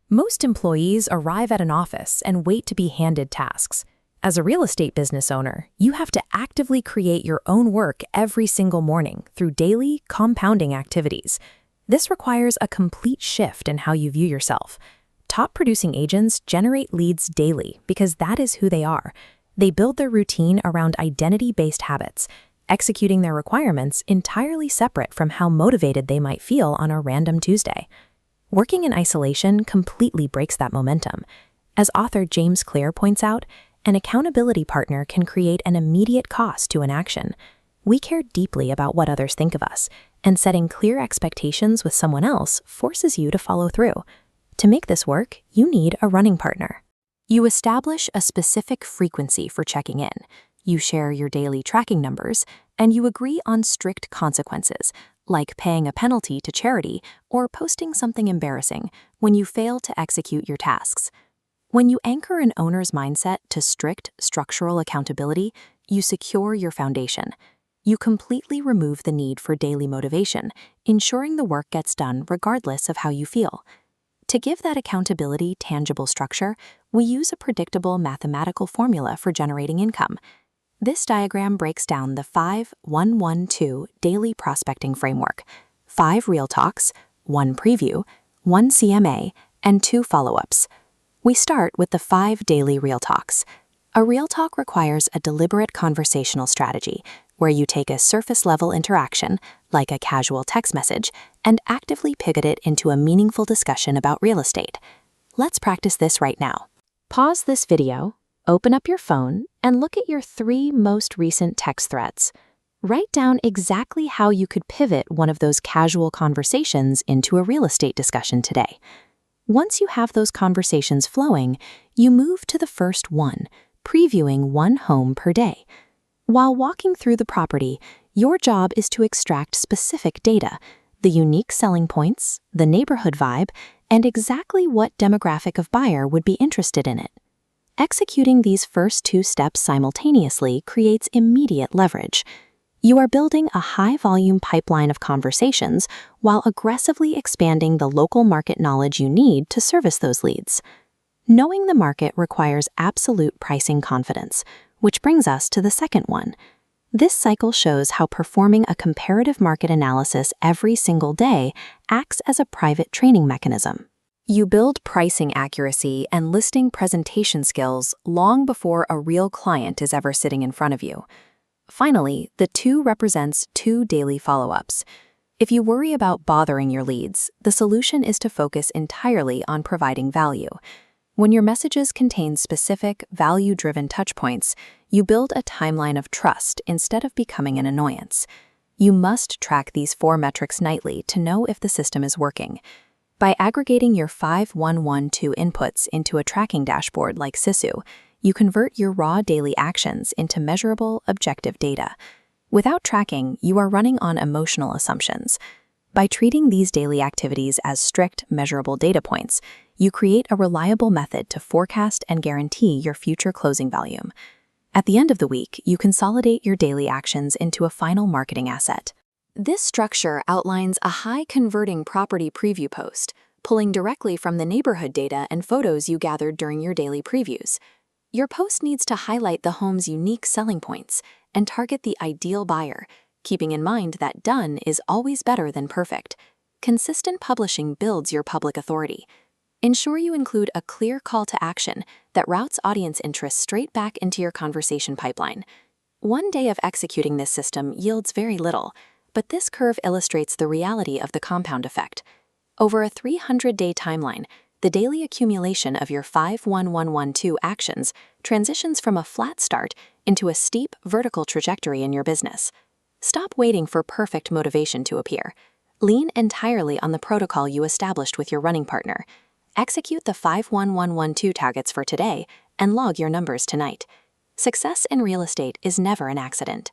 Most employees arrive at an office and wait to be handed tasks. As a real estate business owner, you have to actively create your own work every single morning through daily, compounding activities. This requires a complete shift in how you view yourself. Top producing agents generate leads daily because that is who they are. They build their routine around identity-based habits, executing their requirements entirely separate from how motivated they might feel on a random Tuesday. Working in isolation completely breaks that momentum. As author James Clear points out, an accountability partner can create an immediate cost to an action. We care deeply about what others think of us, and setting clear expectations with someone else forces you to follow through. To make this work, you need a running partner. You establish a specific frequency for checking in. You share your daily tracking numbers, and you agree on strict consequences, like paying a penalty to charity or posting something embarrassing when you fail to execute your tasks. When you anchor an owner's mindset to strict structural accountability, you secure your foundation. You completely remove the need for daily motivation, ensuring the work gets done regardless of how you feel. To give that accountability tangible structure, we use a predictable mathematical formula for generating income. This diagram breaks down the 5-1-1-2 daily prospecting framework: 5 real talks, 1 preview, 1 CMA, and 2 follow-ups. We start with the 5 daily real talks. A real talk requires a deliberate conversational strategy where you take a surface-level interaction, like a casual text message, and actively pivot it into a meaningful discussion about real estate. Let's practice this right now. Pause this video, open up your phone, and look at your 3 most recent text threads. Write down exactly how you could pivot one of those casual conversations into a real estate discussion today. Once you have those conversations flowing, you move to the first one, previewing 1 home per day. While walking through the property, your job is to extract specific data, the unique selling points, the neighborhood vibe, and exactly what demographic of buyer would be interested in it. Executing these first 2 steps simultaneously creates immediate leverage. You are building a high-volume pipeline of conversations while aggressively expanding the local market knowledge you need to service those leads. Knowing the market requires absolute pricing confidence, which brings us to the second one. This cycle shows how performing a comparative market analysis every single day acts as a private training mechanism. You build pricing accuracy and listing presentation skills long before a real client is ever sitting in front of you. Finally, the 2 represents 2 daily follow-ups. If you worry about bothering your leads, the solution is to focus entirely on providing value. When your messages contain specific, value-driven touchpoints, you build a timeline of trust instead of becoming an annoyance. You must track these 4 metrics nightly to know if the system is working. By aggregating your 5-1-1-2 inputs into a tracking dashboard like SISU, you convert your raw daily actions into measurable, objective data. Without tracking, you are running on emotional assumptions. By treating these daily activities as strict, measurable data points, you create a reliable method to forecast and guarantee your future closing volume. At the end of the week, you consolidate your daily actions into a final marketing asset. This structure outlines a high-converting property preview post, pulling directly from the neighborhood data and photos you gathered during your daily previews. Your post needs to highlight the home's unique selling points and target the ideal buyer, keeping in mind that done is always better than perfect. Consistent publishing builds your public authority. Ensure you include a clear call to action that routes audience interest straight back into your conversation pipeline. One day of executing this system yields very little, but this curve illustrates the reality of the compound effect. Over a 300-day timeline, the daily accumulation of your 5-1-1-1-2 actions transitions from a flat start into a steep vertical trajectory in your business. Stop waiting for perfect motivation to appear. Lean entirely on the protocol you established with your running partner. Execute the 5-1-1-1-2 targets for today and log your numbers tonight. Success in real estate is never an accident.